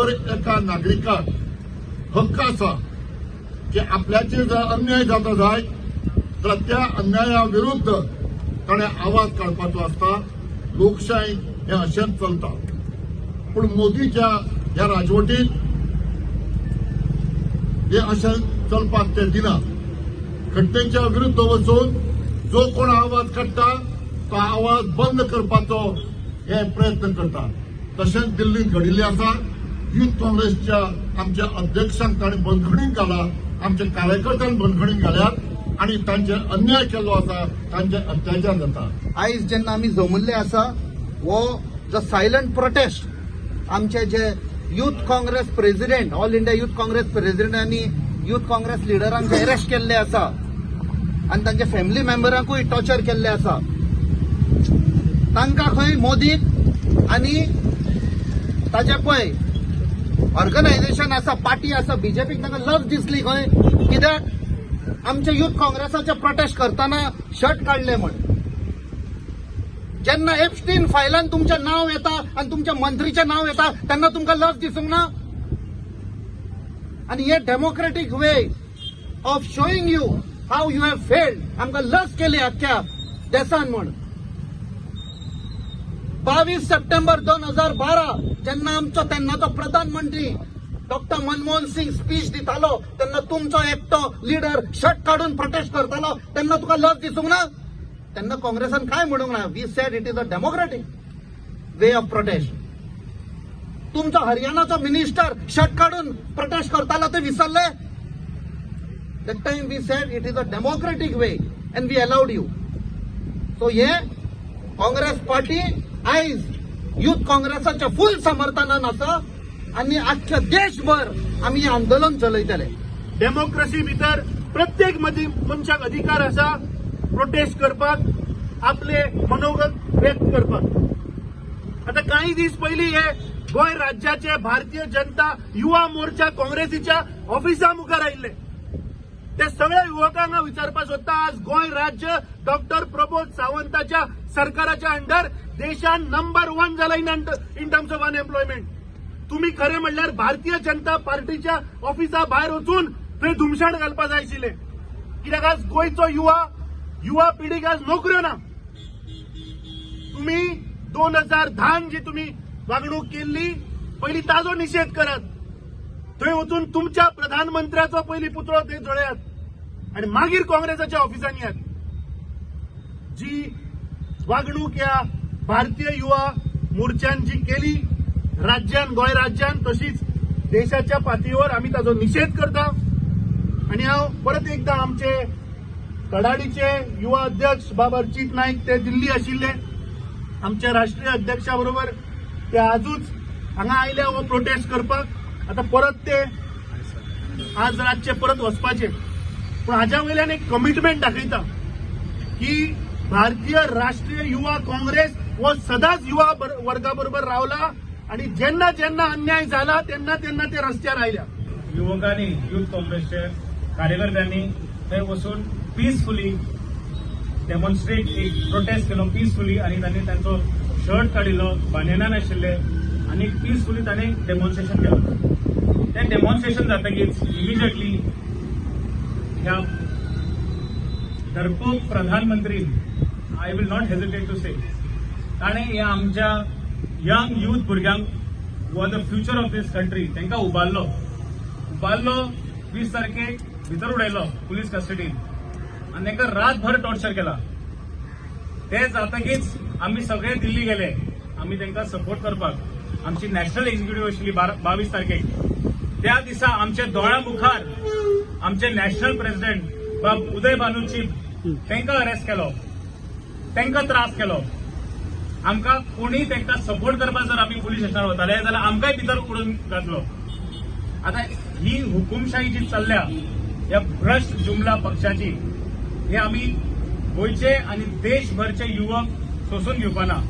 जर एका नागरिकाक हक्क आसा की आपल्याचेर जर अन्याय जाता जाय जाल्यार त्या अन्याया विरुद्ध ताणें आवाज काडपाचो आसता. लोकशाय हें अशेंच चलता. पूण मोदीच्या ह्या राजवटीन हे अशें चलपाक ते दिना. घटनेच्या विरुद्ध वचून जो कोण आवाज काडटा तो आवाज बंद करपाचो हे प्रयत्न करता. तशेंच दिल्लीत घडिल्लें आसा. युथ काँग्रेसच्या आमच्या अध्यक्षांक ताणें बंदखणीक घाला, आमच्या कार्यकर्त्यांक बंदखणीक घाल्यात आणि तांचे अन्याय केल्लो आसा, तांचे अत्याचार जाता. आयज जेन्ना आमी जमिल्ले आसा वो जो सायलंट प्रोटेस्ट आमचे जे youth Congress president, all India youth Congress प्रेसिडेंटांनी युथ काँग्रेस लिडरांक अरेस्ट केल्ले आसा आनी तांच्या फॅमिली मेंबरांकूय टॉर्चर केल्ले आसा. तांकां खंय मोदीक आनी ताजे पळय ऑर्गनायझेशन आसा, पार्टी आसा, बीजेपीक तांकां लज दिसली खंय, कित्याक आमच्या युथ काँग्रेसाचे प्रोटेस्ट करताना शर्ट काढले म्हण. जेन्ना एप्स्टीन फायलान तुमचें नाव येता आनी तुमच्या मंत्रीचें नाव येता तेन्ना तुमकां लज दिसूंक ना. आनी हे democratic way of showing you how you have failed आमकां लज केली अख्ख्या देशान म्हण. 22 सप्टेंबर 2012 जेन्ना आमचो तेन्नाचो प्रधानमंत्री डॉक्टर मनमोहन सिंग स्पीच दितालो तेन्ना तुमचो एकटो लिडर शर्ट काढून प्रोटेस्ट करतालो तेन्ना तुका लज दिसूंक ना. तेन्ना काँग्रेसान काय म्हणूंक ना. We said it is a democratic way of protest. तुमचो हरियाणाचो मिनिस्टर शर्ट काढून प्रोटेस्ट करतालो ते विसरले. That time we said it is a democratic way and we allowed you. So हे काँग्रेस पार्टी आयज युथ काँग्रेसाच्या फुल समर्थनान आसा आनी अख्ख्या देशभर आमी हे आंदोलन चलयतले. डेमोक्रेसी भितर प्रत्येक मनशाक अधिकार आसा प्रोटेस्ट करपाक, आपले मनोगत व्यक्त करपाक. आता काही दीस पयलीं हे गोंय राज्याचे भारतीय जनता युवा मोर्चा काँग्रेसीच्या ऑफिसा मुखार आयिल्ले. ते सगळ्या युवकांना विचारपाक सोदता, आज गोंय राज्य डॉक्टर प्रमोद सावंताच्या सरकाराच्या अंडर देशान नंबर 1 जाला इन टर्म्स ऑफ अनएम्प्लॉयमेंट. तुम्ही खरे म्हणल्यार भारतीय जनता पार्टीच्या ऑफिसा भायर वचून थंय धुमशाण घालपाक जाय आशिल्ले. कित्याक आज गोंयचो युवा पिढीक आज नोकऱ्यो ना. तुम्ही 2010 जी तुम्ही वागणूक केल्ली पहिली ताजो निषेध करात. थंय वचून तुमच्या प्रधानमंत्र्याचो पयली पुतळो थंय जळयात आणि मागीर काँग्रेसाच्या ऑफिसांनी यात. जी वागणूक या भारतीय युवा मोर्चान जी केली राज्यान, गोंय राज्यान, तशीच देशाच्या पातळीवर आम्ही ताजो निषेध करता. आणि हांव परत एकदा आमचे कडाडीचे युवा अध्यक्ष बाबा अर्चित नाईक ते दिल्ली आशिल्ले, आमच्या राष्ट्रीय अध्यक्षा बरोबर ते आजूच हांगा आयले हो प्रोटेस्ट करपाक. आता परत ते आज रातचे परत वचपाचे. पूण हाच्या वयल्यान एक कमिटमेंट दाखयता की भारतीय राष्ट्रीय युवा काँग्रेस हो सदांच युवा वर्गाबरोबर रावला आणि जेन्ना जेन्ना अन्याय झाला तेन्ना तेन्ना ते रस्त्यार आयल्या. युवकांनी, युथ काँग्रेसच्या कार्यकर्त्यांनी थंय वचून पीसफुली डेमॉन्स्ट्रेट एक प्रोटेस्ट केलो पीसफुली आणि त्यांनी त्यांचो शर्ट काडिल्लो, बांदेनान आशिल्ले आणि पीसफुली तांणी डेमॉन्स्ट्रेशन केलं. ते डेमॉन्स्ट्रेशन जातकीच इमिजिएटली ह्या धरपूक प्रधानमंत्री, I will not hesitate to say, ताणें ह्या आमच्या यंग युथ भुरग्यांक वो the future of this country तांकां उबारलो 20 तारखेक भितर उडयलो पुलीस कस्टडीन आनी तांकां रातभर टॉर्चर केला. ते जातकीच आमी सगळे दिल्ली गेले. आमी तांकां सपोर्ट करपाक. आमची नॅशनल एक्झिक्युटीव आशिल्ली 22 तारखेक. त्या दिसा आमच्या दोळ्या मुखार आमचे नॅशनल प्रेसिडेंट उदय बानूची तांकां अरेस्ट केलो, तांकां त्रास केलो. आमकां कोणी तांकां सपोर्ट करपाक जर आमी पुलीस स्टेशनार वताले जाल्यार आमकांय भितर उडोवन घातलो. आता ही हुकुमशाही जी चल्ल्या या भ्रष्ट जुमला पक्षाची, हे आमी गोंयचे आणि देशभरचे युवक सोसून घेवपाना.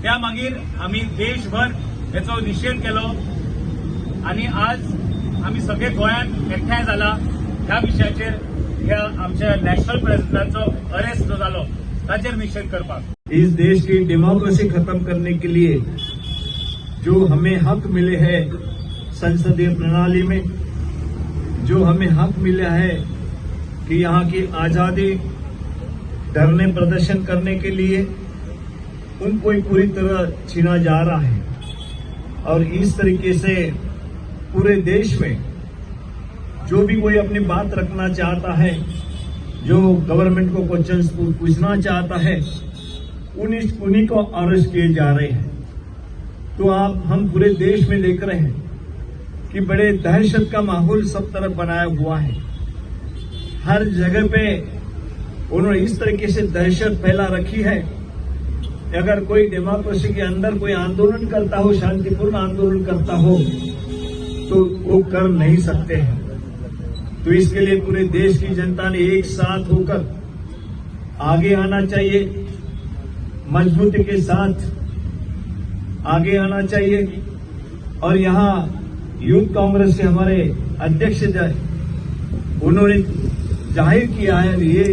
त्या मागीर आमी देशभर हेचो निषेध केलो आणि आज आमी सगळे गोंयांत एकठांय जाला ह्या विशयाचेर, ह्या आमच्या नॅशनल प्रेसिडेंटाचो अरेस्ट जो जालो ताचेर निषेध करपाक. इस देश की डेमोक्रेसी खत्म करने के लिए जो हमें हक मिले हैं संसदीय प्रणाली में जो हमें हक मिला है कि यहाँ की आजादी धरने प्रदर्शन करने के लिए उनको ही पूरी तरह छीना जा रहा है। और इस तरीके से पूरे देश में जो भी कोई अपनी बात रखना चाहता है, जो गवर्नमेंट को क्वेश्चंस पूछना चाहता है, उन्हीं को अरेस्ट किए जा रहे हैं। तो हम पूरे देश में देख रहे हैं कि बड़े दहशत का माहौल सब तरफ बनाया हुआ है। हर जगह पे उन्होंने इस तरीके से दहशत फैला रखी है। अगर कोई डेमोक्रेसी के अंदर कोई आंदोलन करता हो, शांतिपूर्ण आंदोलन करता हो, तो वो कर नहीं सकते हैं। तो इसके लिए पूरे देश की जनता ने एक साथ होकर आगे आना चाहिए, मजबूती के साथ आगे आना चाहिए। और यहाँ यूथ कांग्रेस के हमारे अध्यक्ष उन्होंने जाहिर किया है ये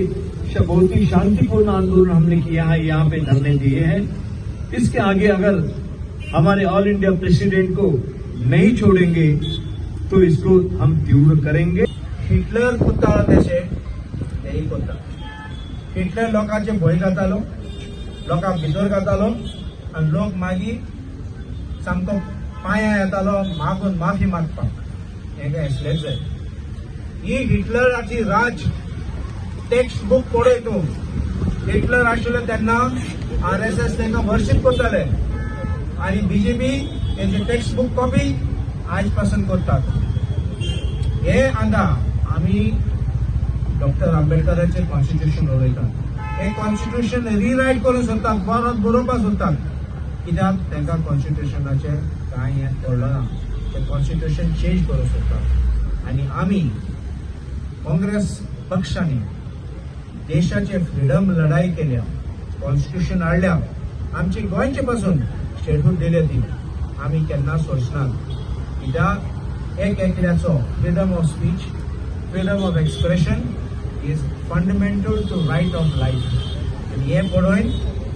बहुत ही शांतिपूर्ण आंदोलन हमने किया है, यहाँ पे धरने दिए हैं। इसके आगे अगर हमारे ऑल इंडिया प्रेसिडेंट को नहीं छोड़ेंगे तो इसको हम तीव्र करेंगे। हिटलर पुतळा तशे हेही कोत्ता। हिटलर लोकांचे भय घातालो, लोकांक भितर घातालो आनी लोक मागीर सामको पांयां येतालो मागून माफी मागपाक। हें काय असलेंच जाय। ही हिटलराची राज टेक्स्ट बुक पळय तूं। हिटलर आशिल्लो तेन्ना RSS तांकां वर्शीप करताले आनी BJP हेची टेक्स्ट बुक कॉपी आज पासून करतात। हे आतां आमी डॉक्टर आंबेडकरांचें कॉन्स्टिट्यूशन उलयतात। हे कॉन्स्टिट्यूशन रिरायट करूंक सोदतात, परत बरोवपाक सोदतात, कित्याक तांकां कॉन्स्टिट्यूशनाचें कांय हें कळ्ळें ना। ते कॉन्स्टिट्यूशन चेंज करूंक सोदतात आनी आमी काँग्रेस पक्षांनी देशाचे फ्रीडम लढाई केल्या, कॉन्स्टिट्यूशन हाडल्या, आमची गोंयचे पासून शेड्यूल दिले ती आमी केन्ना सोडचनात। कित्याक एकल्याचो freedom of speech, freedom of expression is fundamental to right of life. आनी हे पळोवन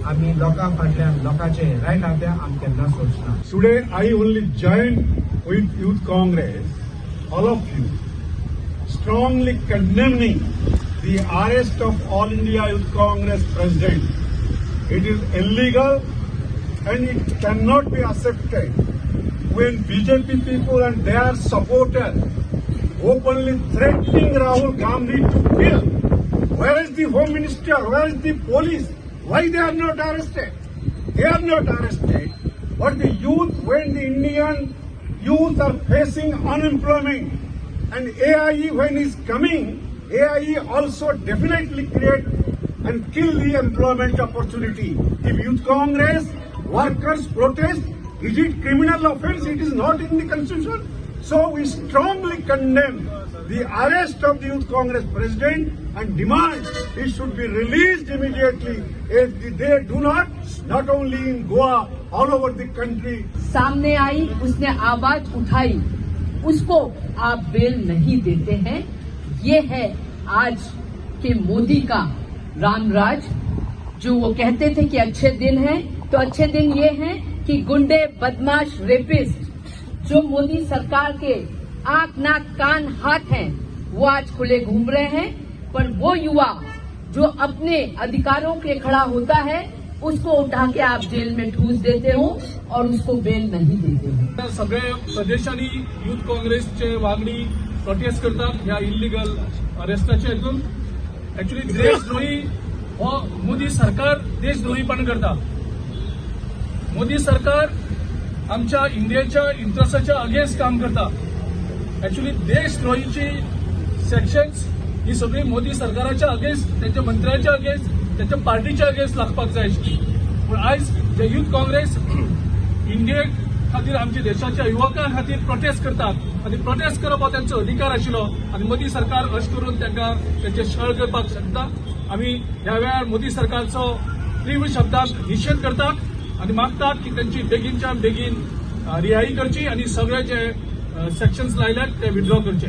आमी लोकां फाटल्यान लोकांचे रायट हात्या आमी केन्ना सोडचना। Today, I only join with Youth Congress, all of you, strongly condemning the arrest of All India Youth Congress President. It is illegal and it cannot be accepted when BJP people and their supporters openly threatening Rahul Gandhi to kill. Where is the Home Minister? Where is the police? Why they are not arrested? They are not arrested. But the youth, when the Indian youth are facing unemployment and AIE when is coming, AIE also definitely create and kill the employment opportunity. If Youth Congress workers protest, is it criminal offense? It is not in the constitution. So we strongly condemn the arrest of the Youth Congress president and demand it should be released immediately. If they do not only in Goa, all over the country. सामने आई, उसने आवाज उठाई, उसको आप bell नहीं देते हैं। ये है आज के मोदी का रामराज। जो वो कहते थे कि अच्छे दिन हैं, तो अच्छे दिन ये हैं कि गुंडे, बदमाश, रेपिस्ट जो मोदी सरकार के आंख, नाक, कान, हाथ हैं, वो आज खुले घूम रहे हैं। पर वो युवा जो अपने अधिकारों के खड़ा होता है, उसको उठा के आप जेल में ठूस देते हो और उसको बेल नहीं देते हो। सगळ्या प्रदेशांनी यूथ काँग्रेसचे वांगडी प्रोटेस्ट करतात ह्या इल्लीगल अरेस्टाचे हितून। एक्चुअली देशद्रोही हो मोदी सरकार देशद्रोहीपण करता। मोदी सरकार आमच्या इंडियाच्या इंटरेस्टाच्या अगेन्स्ट काम करता। एक्चुअली देशद्रोहीची सेक्शन्स ही सगळी मोदी सरकाराच्या अगेन्स्ट, त्यांच्या मंत्र्यांच्या अगेन्स्ट, त्यांच्या पार्टीच्या अगेन्स्ट लागपाक जाय आशिल्ली। पूण आयज जे यूथ काँग्रेस इंडिये खातीर आमच्या देशाच्या युवकां खातीर प्रोटेस्ट करतात आनी प्रोटेस्ट करप हो त्यांचो अधिकार आशिल्लो आनी मोदी सरकार अशें करून तांकां तेंचे छळ करपाक शकता। आमी ह्या वेळार मोदी सरकारचो तीव्र शब्दांत निशेध करतात आनी मागतात की त्यांची बेगीनच्या बेगीन रिहाई करची आनी सगळे जे सेक्शन्स लायल्यात ते विथड्रॉ करचे।